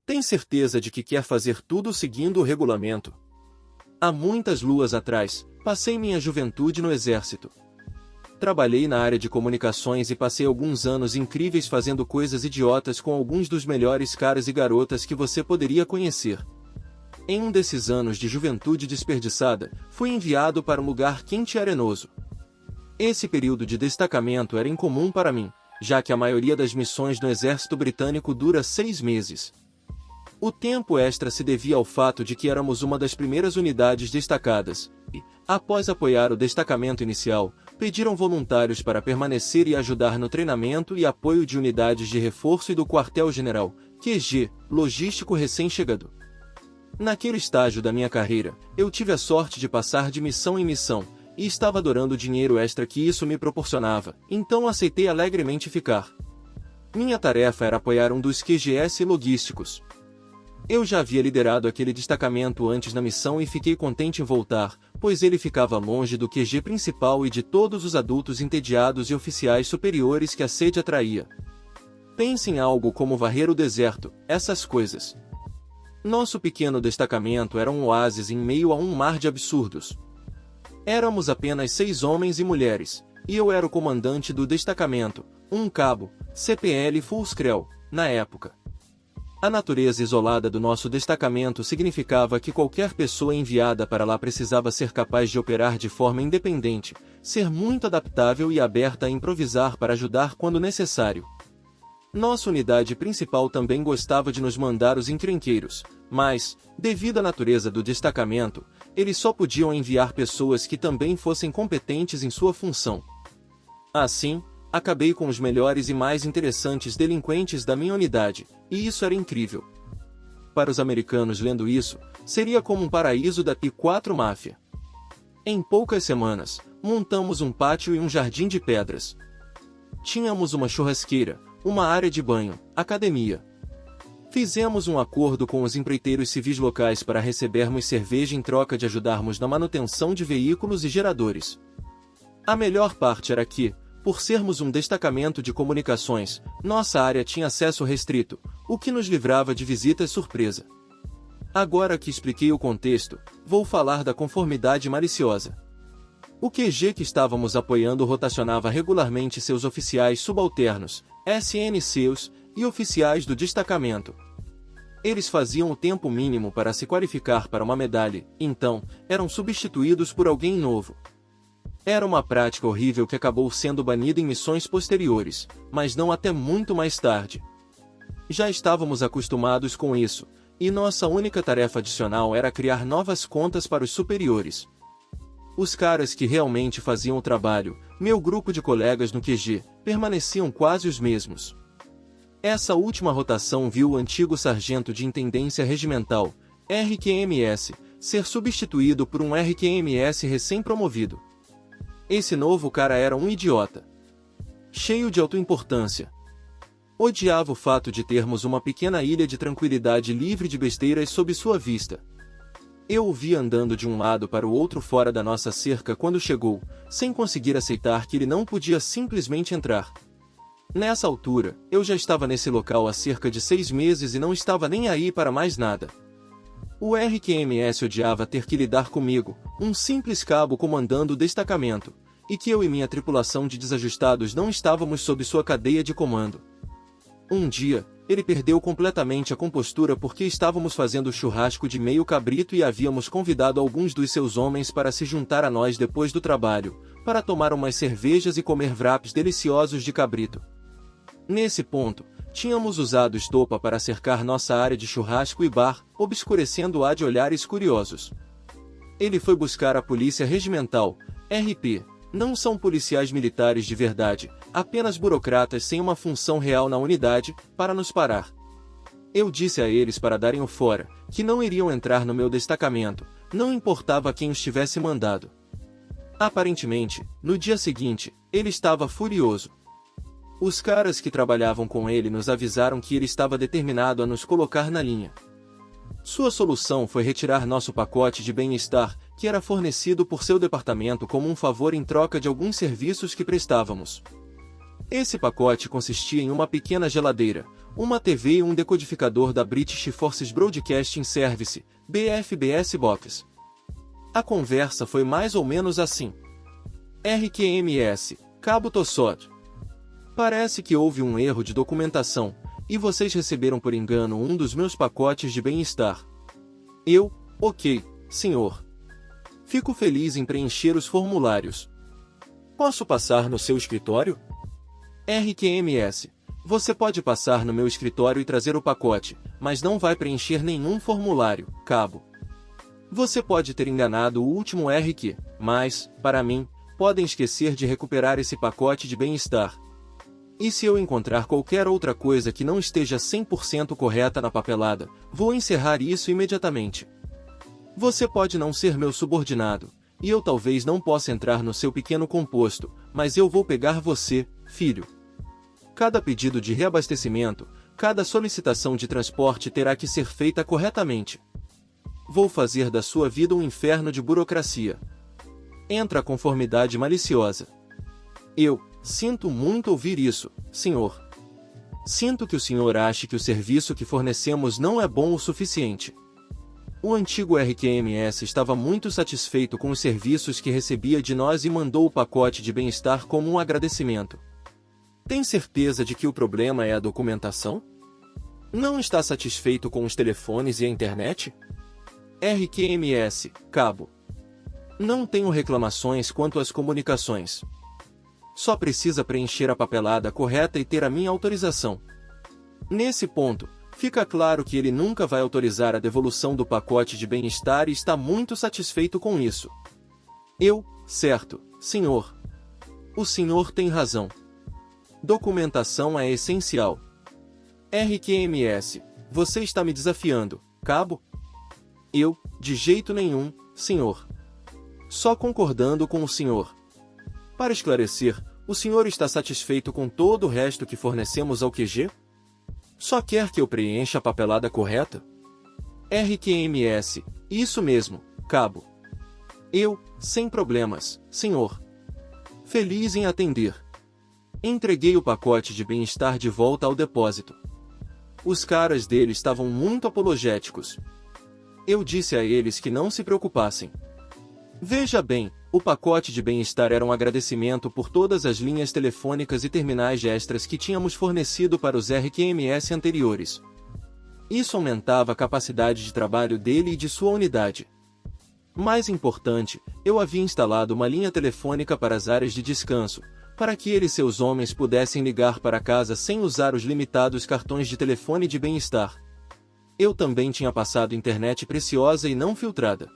Tem certeza de que quer fazer tudo seguindo o regulamento? Há muitas luas atrás, passei minha juventude no exército. Trabalhei na área de comunicações e passei alguns anos incríveis fazendo coisas idiotas com alguns dos melhores caras e garotas que você poderia conhecer. Em um desses anos de juventude desperdiçada, fui enviado para um lugar quente e arenoso. Esse período de destacamento era incomum para mim, já que a maioria das missões no exército britânico dura 6 meses. O tempo extra se devia ao fato de que éramos uma das primeiras unidades destacadas, e, após apoiar o destacamento inicial, pediram voluntários para permanecer e ajudar no treinamento e apoio de unidades de reforço e do quartel-general, QG, logístico recém-chegado. Naquele estágio da minha carreira, eu tive a sorte de passar de missão em missão, e estava adorando o dinheiro extra que isso me proporcionava, então aceitei alegremente ficar. Minha tarefa era apoiar um dos QGS logísticos. Eu já havia liderado aquele destacamento antes na missão e fiquei contente em voltar, pois ele ficava longe do QG principal e de todos os adultos entediados e oficiais superiores que a sede atraía. Pense em algo como varrer o deserto, essas coisas. Nosso pequeno destacamento era um oásis em meio a um mar de absurdos. Éramos apenas 6 homens e mulheres, e eu era o comandante do destacamento, um cabo, CPL Fullscrell, na época. A natureza isolada do nosso destacamento significava que qualquer pessoa enviada para lá precisava ser capaz de operar de forma independente, ser muito adaptável e aberta a improvisar para ajudar quando necessário. Nossa unidade principal também gostava de nos mandar os encrenqueiros, mas, devido à natureza do destacamento, eles só podiam enviar pessoas que também fossem competentes em sua função. Assim, acabei com os melhores e mais interessantes delinquentes da minha unidade, e isso era incrível. Para os americanos lendo isso, seria como um paraíso da P4 Máfia. Em poucas semanas, montamos um pátio e um jardim de pedras. Tínhamos uma churrasqueira, uma área de banho, academia. Fizemos um acordo com os empreiteiros civis locais para recebermos cerveja em troca de ajudarmos na manutenção de veículos e geradores. A melhor parte era que, por sermos um destacamento de comunicações, nossa área tinha acesso restrito, o que nos livrava de visitas surpresa. Agora que expliquei o contexto, vou falar da conformidade maliciosa. O QG que estávamos apoiando rotacionava regularmente seus oficiais subalternos, SNCs, e oficiais do destacamento. Eles faziam o tempo mínimo para se qualificar para uma medalha, então, eram substituídos por alguém novo. Era uma prática horrível que acabou sendo banida em missões posteriores, mas não até muito mais tarde. Já estávamos acostumados com isso, e nossa única tarefa adicional era criar novas contas para os superiores. Os caras que realmente faziam o trabalho, meu grupo de colegas no QG, permaneciam quase os mesmos. Essa última rotação viu o antigo sargento de intendência regimental, RQMS, ser substituído por um RQMS recém-promovido. Esse novo cara era um idiota. Cheio de autoimportância. Odiava o fato de termos uma pequena ilha de tranquilidade livre de besteiras sob sua vista. Eu o vi andando de um lado para o outro fora da nossa cerca quando chegou, sem conseguir aceitar que ele não podia simplesmente entrar. Nessa altura, eu já estava nesse local há cerca de 6 meses e não estava nem aí para mais nada. O RQMS odiava ter que lidar comigo, um simples cabo comandando o destacamento, e que eu e minha tripulação de desajustados não estávamos sob sua cadeia de comando. Um dia, ele perdeu completamente a compostura porque estávamos fazendo churrasco de meio cabrito e havíamos convidado alguns dos seus homens para se juntar a nós depois do trabalho, para tomar umas cervejas e comer wraps deliciosos de cabrito. Nesse ponto, tínhamos usado estopa para cercar nossa área de churrasco e bar, obscurecendo-a de olhares curiosos. Ele foi buscar a polícia regimental, RP. Não são policiais militares de verdade, apenas burocratas sem uma função real na unidade, para nos parar. Eu disse a eles para darem o fora, que não iriam entrar no meu destacamento, não importava quem os tivesse mandado. Aparentemente, no dia seguinte, ele estava furioso. Os caras que trabalhavam com ele nos avisaram que ele estava determinado a nos colocar na linha. Sua solução foi retirar nosso pacote de bem-estar, que era fornecido por seu departamento como um favor em troca de alguns serviços que prestávamos. Esse pacote consistia em uma pequena geladeira, uma TV e um decodificador da British Forces Broadcasting Service, BFBS Box. A conversa foi mais ou menos assim. RQMS, Cabo Tossot. Parece que houve um erro de documentação, e vocês receberam por engano um dos meus pacotes de bem-estar. Eu, ok, senhor. Fico feliz em preencher os formulários. Posso passar no seu escritório? RQMS. Você pode passar no meu escritório e trazer o pacote, mas não vai preencher nenhum formulário, cabo. Você pode ter enganado o último RQ, mas, para mim, podem esquecer de recuperar esse pacote de bem-estar. E se eu encontrar qualquer outra coisa que não esteja 100% correta na papelada, vou encerrar isso imediatamente. Você pode não ser meu subordinado, e eu talvez não possa entrar no seu pequeno composto, mas eu vou pegar você, filho. Cada pedido de reabastecimento, cada solicitação de transporte terá que ser feita corretamente. Vou fazer da sua vida um inferno de burocracia. Entra a conformidade maliciosa. Eu sinto muito ouvir isso, senhor. Sinto que o senhor ache que o serviço que fornecemos não é bom o suficiente. O antigo RQMS estava muito satisfeito com os serviços que recebia de nós e mandou o pacote de bem-estar como um agradecimento. Tem certeza de que o problema é a documentação? Não está satisfeito com os telefones e a internet? RQMS, cabo. Não tenho reclamações quanto às comunicações. Só precisa preencher a papelada correta e ter a minha autorização. Nesse ponto, fica claro que ele nunca vai autorizar a devolução do pacote de bem-estar e está muito satisfeito com isso. Eu, certo, senhor. O senhor tem razão. Documentação é essencial. RQMS, você está me desafiando, cabo? Eu, de jeito nenhum, senhor. Só concordando com o senhor. Para esclarecer, o senhor está satisfeito com todo o resto que fornecemos ao QG? Só quer que eu preencha a papelada correta? RQMS, isso mesmo, cabo. Eu, sem problemas, senhor. Feliz em atender. Entreguei o pacote de bem-estar de volta ao depósito. Os caras dele estavam muito apologéticos. Eu disse a eles que não se preocupassem. Veja bem, o pacote de bem-estar era um agradecimento por todas as linhas telefônicas e terminais extras que tínhamos fornecido para os RQMS anteriores. Isso aumentava a capacidade de trabalho dele e de sua unidade. Mais importante, eu havia instalado uma linha telefônica para as áreas de descanso, para que ele e seus homens pudessem ligar para casa sem usar os limitados cartões de telefone de bem-estar. Eu também tinha passado internet preciosa e não filtrada.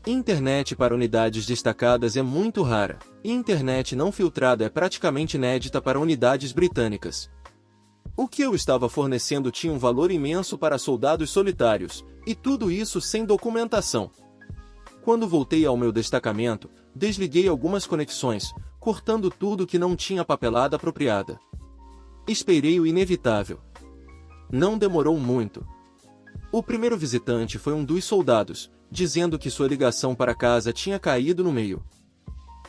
Internet para unidades destacadas é muito rara, e internet não filtrada é praticamente inédita para unidades britânicas. O que eu estava fornecendo tinha um valor imenso para soldados solitários, e tudo isso sem documentação. Quando voltei ao meu destacamento, desliguei algumas conexões, cortando tudo que não tinha papelada apropriada. Esperei o inevitável. Não demorou muito. O primeiro visitante foi um dos soldados, dizendo que sua ligação para casa tinha caído no meio.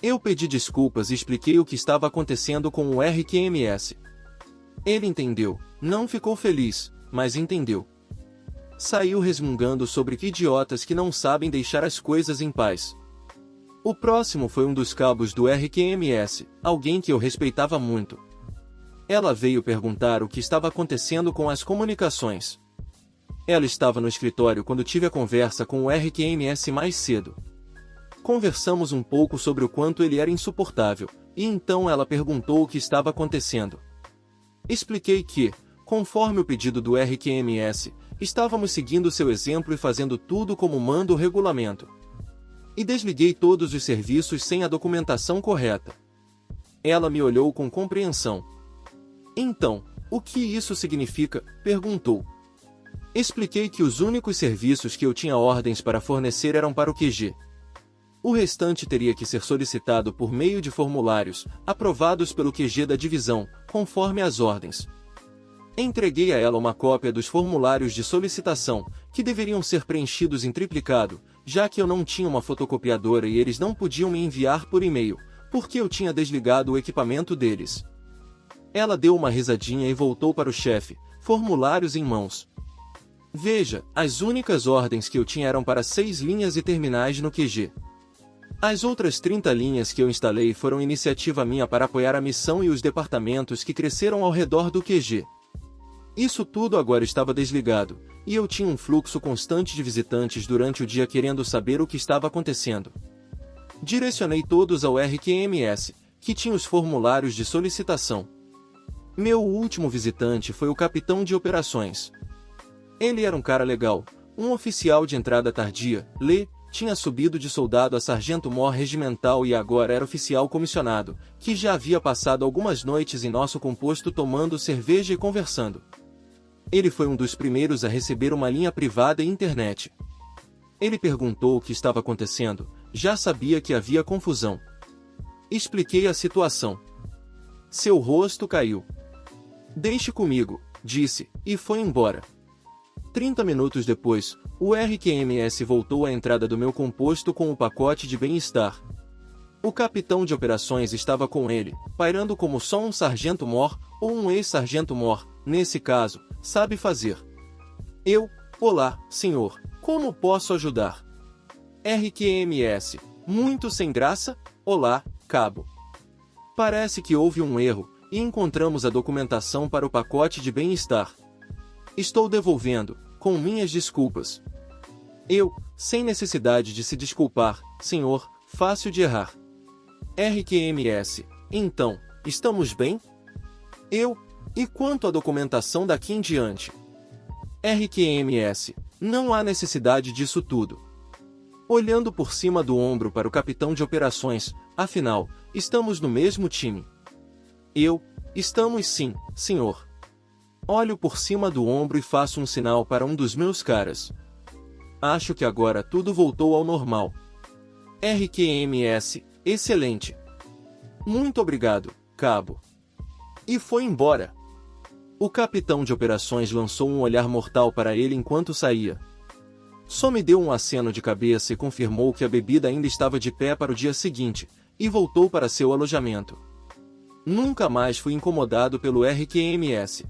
Eu pedi desculpas e expliquei o que estava acontecendo com o RQMS. Ele entendeu, não ficou feliz, mas entendeu. Saiu resmungando sobre que idiotas que não sabem deixar as coisas em paz. O próximo foi um dos cabos do RQMS, alguém que eu respeitava muito. Ela veio perguntar o que estava acontecendo com as comunicações. Ela estava no escritório quando tive a conversa com o RQMS mais cedo. Conversamos um pouco sobre o quanto ele era insuportável, e então ela perguntou o que estava acontecendo. Expliquei que, conforme o pedido do RQMS, estávamos seguindo seu exemplo e fazendo tudo como manda o regulamento. E desliguei todos os serviços sem a documentação correta. Ela me olhou com compreensão. Então, o que isso significa? Perguntou. Expliquei que os únicos serviços que eu tinha ordens para fornecer eram para o QG. O restante teria que ser solicitado por meio de formulários, aprovados pelo QG da divisão, conforme as ordens. Entreguei a ela uma cópia dos formulários de solicitação, que deveriam ser preenchidos em triplicado, já que eu não tinha uma fotocopiadora e eles não podiam me enviar por e-mail, porque eu tinha desligado o equipamento deles. Ela deu uma risadinha e voltou para o chefe, formulários em mãos. Veja, as únicas ordens que eu tinha eram para 6 linhas e terminais no QG. As outras 30 linhas que eu instalei foram iniciativa minha para apoiar a missão e os departamentos que cresceram ao redor do QG. Isso tudo agora estava desligado, e eu tinha um fluxo constante de visitantes durante o dia querendo saber o que estava acontecendo. Direcionei todos ao RQMS, que tinha os formulários de solicitação. Meu último visitante foi o capitão de operações. Ele era um cara legal, um oficial de entrada tardia, tinha subido de soldado a sargento-mor regimental e agora era oficial comissionado, que já havia passado algumas noites em nosso composto tomando cerveja e conversando. Ele foi um dos primeiros a receber uma linha privada e internet. Ele perguntou o que estava acontecendo, já sabia que havia confusão. Expliquei a situação. Seu rosto caiu. Deixe comigo, disse, e foi embora. 30 minutos depois, o RQMS voltou à entrada do meu composto com o pacote de bem-estar. O capitão de operações estava com ele, pairando como só um sargento-mor, ou um ex-sargento-mor, nesse caso, sabe fazer. Olá, senhor, como posso ajudar? RQMS, muito sem graça, olá, cabo. Parece que houve um erro, e encontramos a documentação para o pacote de bem-estar. Estou devolvendo, com minhas desculpas. Sem necessidade de se desculpar, senhor, fácil de errar. RQMS, então, estamos bem? E quanto à documentação daqui em diante? RQMS, não há necessidade disso tudo. Olhando por cima do ombro para o capitão de operações, afinal, estamos no mesmo time. Estamos sim, senhor. Olho por cima do ombro e faço um sinal para um dos meus caras. Acho que agora tudo voltou ao normal. RQMS, excelente. Muito obrigado, cabo. E foi embora. O capitão de operações lançou um olhar mortal para ele enquanto saía. Só me deu um aceno de cabeça e confirmou que a bebida ainda estava de pé para o dia seguinte, e voltou para seu alojamento. Nunca mais fui incomodado pelo RQMS.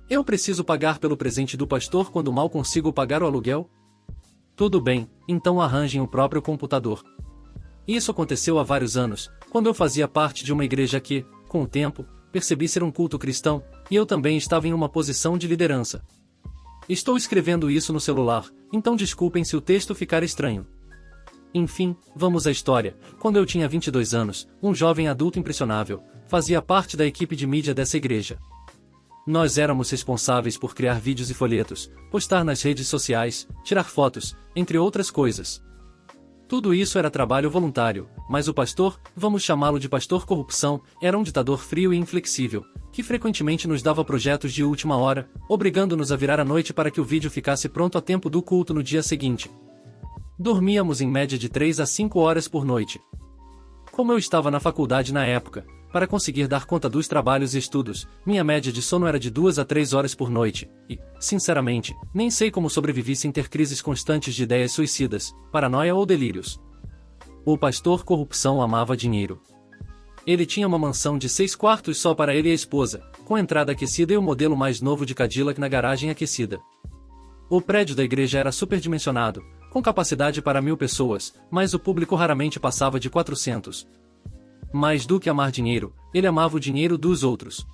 Eu preciso pagar pelo presente do pastor quando mal consigo pagar o aluguel? Tudo bem, então arranjem o próprio computador. Isso aconteceu há vários anos, quando eu fazia parte de uma igreja que, com o tempo, percebi ser um culto cristão, e eu também estava em uma posição de liderança. Estou escrevendo isso no celular, então desculpem se o texto ficar estranho. Enfim, vamos à história. Quando eu tinha 22 anos, um jovem adulto impressionável, fazia parte da equipe de mídia dessa igreja. Nós éramos responsáveis por criar vídeos e folhetos, postar nas redes sociais, tirar fotos, entre outras coisas. Tudo isso era trabalho voluntário, mas o pastor, vamos chamá-lo de pastor corrupção, era um ditador frio e inflexível, que frequentemente nos dava projetos de última hora, obrigando-nos a virar à noite para que o vídeo ficasse pronto a tempo do culto no dia seguinte. Dormíamos em média de 3 a 5 horas por noite. Como eu estava na faculdade na época, para conseguir dar conta dos trabalhos e estudos, minha média de sono era de 2 a 3 horas por noite, e, sinceramente, nem sei como sobrevivi sem ter crises constantes de ideias suicidas, paranoia ou delírios. O pastor corrupção amava dinheiro. Ele tinha uma mansão de 6 quartos só para ele e a esposa, com entrada aquecida e o modelo mais novo de Cadillac na garagem aquecida. O prédio da igreja era superdimensionado, com capacidade para 1000 pessoas, mas o público raramente passava de 400. Mais do que amar dinheiro, ele amava o dinheiro dos outros.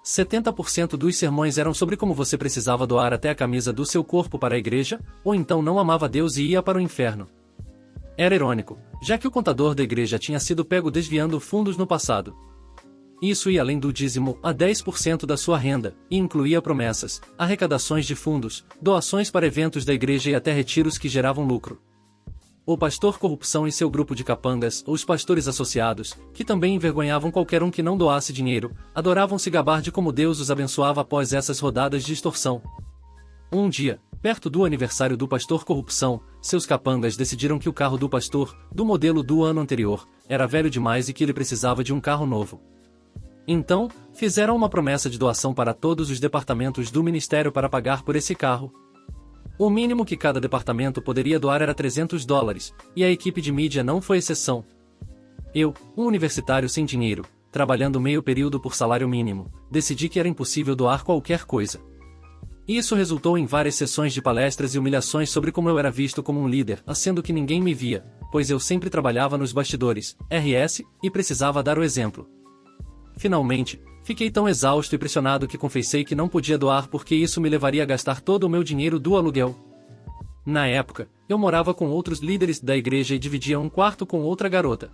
70% dos sermões eram sobre como você precisava doar até a camisa do seu corpo para a igreja, ou então não amava Deus e ia para o inferno. Era irônico, já que o contador da igreja tinha sido pego desviando fundos no passado. Isso ia além do dízimo, a 10% da sua renda, e incluía promessas, arrecadações de fundos, doações para eventos da igreja e até retiros que geravam lucro. O pastor corrupção e seu grupo de capangas, ou os pastores associados, que também envergonhavam qualquer um que não doasse dinheiro, adoravam se gabar de como Deus os abençoava após essas rodadas de extorsão. Um dia, perto do aniversário do pastor corrupção, seus capangas decidiram que o carro do pastor, do modelo do ano anterior, era velho demais e que ele precisava de um carro novo. Então, fizeram uma promessa de doação para todos os departamentos do ministério para pagar por esse carro. O mínimo que cada departamento poderia doar era $300, e a equipe de mídia não foi exceção. Eu, um universitário sem dinheiro, trabalhando meio período por salário mínimo, decidi que era impossível doar qualquer coisa. Isso resultou em várias sessões de palestras e humilhações sobre como eu era visto como um líder, sendo que ninguém me via, pois eu sempre trabalhava nos bastidores, RS, e precisava dar o exemplo. Finalmente, fiquei tão exausto e pressionado que confessei que não podia doar porque isso me levaria a gastar todo o meu dinheiro do aluguel. Na época, eu morava com outros líderes da igreja e dividia um quarto com outra garota.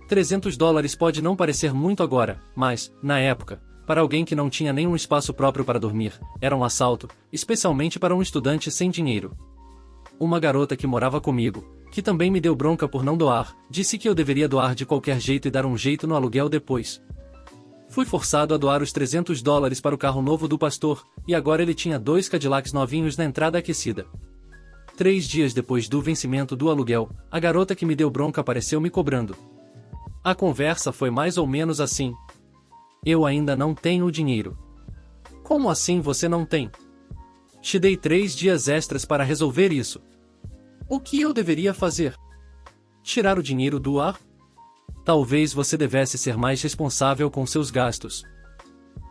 $300 pode não parecer muito agora, mas, na época, para alguém que não tinha nenhum espaço próprio para dormir, era um assalto, especialmente para um estudante sem dinheiro. Uma garota que morava comigo, que também me deu bronca por não doar, disse que eu deveria doar de qualquer jeito e dar um jeito no aluguel depois. Fui forçado a doar os $300 para o carro novo do pastor, e agora ele tinha 2 Cadillacs novinhos na entrada aquecida. 3 dias depois do vencimento do aluguel, a garota que me deu bronca apareceu me cobrando. A conversa foi mais ou menos assim. Eu ainda não tenho o dinheiro. Como assim você não tem? Te dei 3 dias extras para resolver isso. O que eu deveria fazer? Tirar o dinheiro do ar? Talvez você devesse ser mais responsável com seus gastos.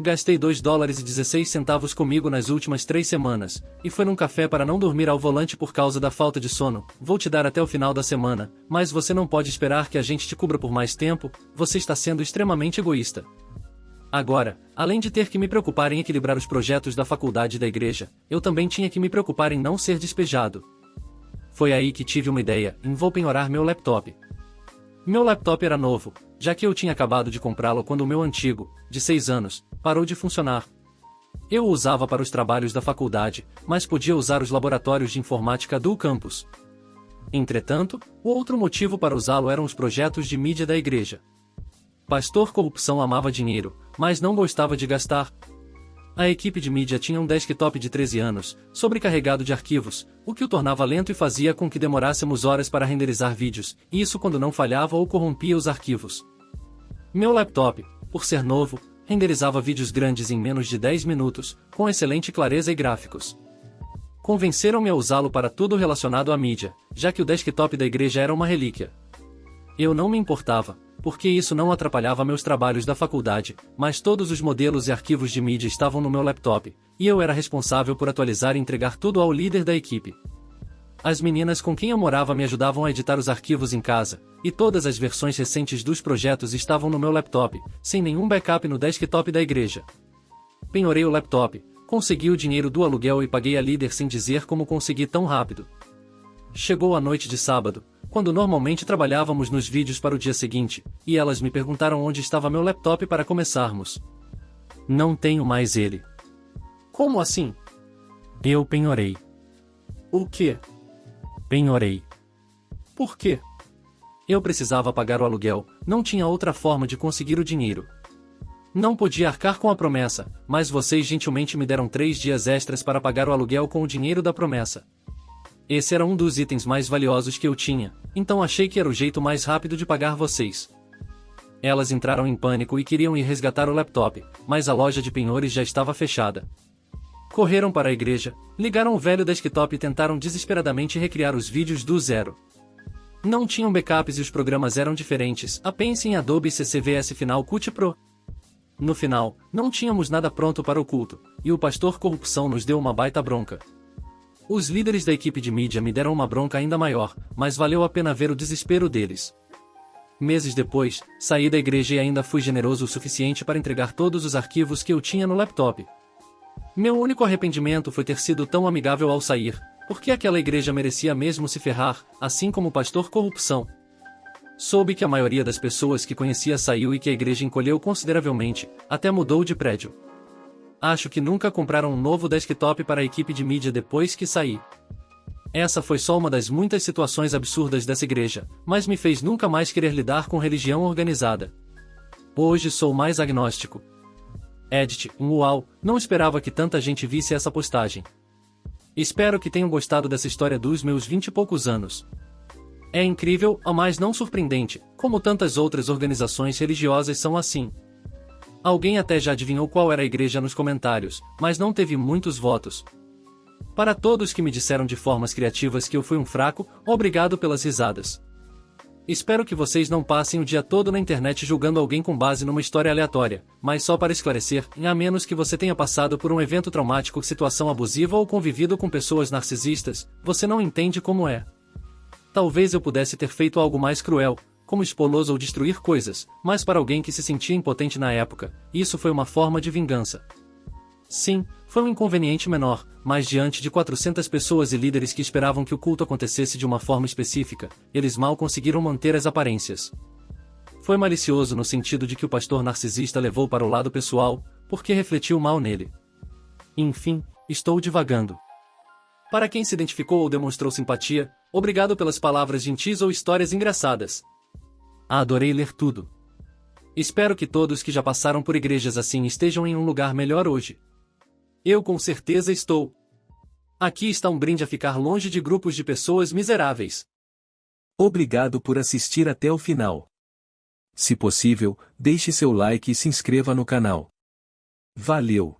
Gastei $2,16 comigo nas últimas 3 semanas, e foi num café para não dormir ao volante por causa da falta de sono. Vou te dar até o final da semana, mas você não pode esperar que a gente te cubra por mais tempo, você está sendo extremamente egoísta. Agora, além de ter que me preocupar em equilibrar os projetos da faculdade e da igreja, eu também tinha que me preocupar em não ser despejado. Foi aí que tive uma ideia, vou penhorar meu laptop. Meu laptop era novo, já que eu tinha acabado de comprá-lo quando o meu antigo, de 6 anos, parou de funcionar. Eu o usava para os trabalhos da faculdade, mas podia usar os laboratórios de informática do campus. Entretanto, o outro motivo para usá-lo eram os projetos de mídia da igreja. Pastor Corrupção amava dinheiro, mas não gostava de gastar. A equipe de mídia tinha um desktop de 13 anos, sobrecarregado de arquivos, o que o tornava lento e fazia com que demorássemos horas para renderizar vídeos, isso quando não falhava ou corrompia os arquivos. Meu laptop, por ser novo, renderizava vídeos grandes em menos de 10 minutos, com excelente clareza e gráficos. Convenceram-me a usá-lo para tudo relacionado à mídia, já que o desktop da igreja era uma relíquia. Eu não me importava, porque isso não atrapalhava meus trabalhos da faculdade, mas todos os modelos e arquivos de mídia estavam no meu laptop, e eu era responsável por atualizar e entregar tudo ao líder da equipe. As meninas com quem eu morava me ajudavam a editar os arquivos em casa, e todas as versões recentes dos projetos estavam no meu laptop, sem nenhum backup no desktop da igreja. Penhorei o laptop, consegui o dinheiro do aluguel e paguei a líder sem dizer como consegui tão rápido. Chegou a noite de sábado, quando normalmente trabalhávamos nos vídeos para o dia seguinte, e elas me perguntaram onde estava meu laptop para começarmos. Não tenho mais ele. Como assim? Eu penhorei. O quê? Penhorei. Por quê? Eu precisava pagar o aluguel, não tinha outra forma de conseguir o dinheiro. Não podia arcar com a promessa, mas vocês gentilmente me deram 3 dias extras para pagar o aluguel com o dinheiro da promessa. Esse era um dos itens mais valiosos que eu tinha, então achei que era o jeito mais rápido de pagar vocês. Elas entraram em pânico e queriam ir resgatar o laptop, mas a loja de penhores já estava fechada. Correram para a igreja, ligaram o velho desktop e tentaram desesperadamente recriar os vídeos do zero. Não tinham backups e os programas eram diferentes, pense em Adobe CCVS Final Cut Pro. No final, não tínhamos nada pronto para o culto, e o pastor Corrupção nos deu uma baita bronca. Os líderes da equipe de mídia me deram uma bronca ainda maior, mas valeu a pena ver o desespero deles. Meses depois, saí da igreja e ainda fui generoso o suficiente para entregar todos os arquivos que eu tinha no laptop. Meu único arrependimento foi ter sido tão amigável ao sair, porque aquela igreja merecia mesmo se ferrar, assim como o pastor Corrupção. Soube que a maioria das pessoas que conhecia saiu e que a igreja encolheu consideravelmente, até mudou de prédio. Acho que nunca compraram um novo desktop para a equipe de mídia depois que saí. Essa foi só uma das muitas situações absurdas dessa igreja, mas me fez nunca mais querer lidar com religião organizada. Hoje sou mais agnóstico. Edit, uau, não esperava que tanta gente visse essa postagem. Espero que tenham gostado dessa história dos meus 20 e poucos anos. É incrível, mas não surpreendente, como tantas outras organizações religiosas são assim. Alguém até já adivinhou qual era a igreja nos comentários, mas não teve muitos votos. Para todos que me disseram de formas criativas que eu fui um fraco, obrigado pelas risadas. Espero que vocês não passem o dia todo na internet julgando alguém com base numa história aleatória, mas só para esclarecer, a menos que você tenha passado por um evento traumático, situação abusiva ou convivido com pessoas narcisistas, você não entende como é. Talvez eu pudesse ter feito algo mais cruel, como expô-los ou destruir coisas, mas para alguém que se sentia impotente na época, isso foi uma forma de vingança. Sim, foi um inconveniente menor, mas diante de 400 pessoas e líderes que esperavam que o culto acontecesse de uma forma específica, eles mal conseguiram manter as aparências. Foi malicioso no sentido de que o pastor narcisista levou para o lado pessoal, porque refletiu mal nele. Enfim, estou divagando. Para quem se identificou ou demonstrou simpatia, obrigado pelas palavras gentis ou histórias engraçadas. Adorei ler tudo. Espero que todos que já passaram por igrejas assim estejam em um lugar melhor hoje. Eu com certeza estou. Aqui está um brinde a ficar longe de grupos de pessoas miseráveis. Obrigado por assistir até o final. Se possível, deixe seu like e se inscreva no canal. Valeu!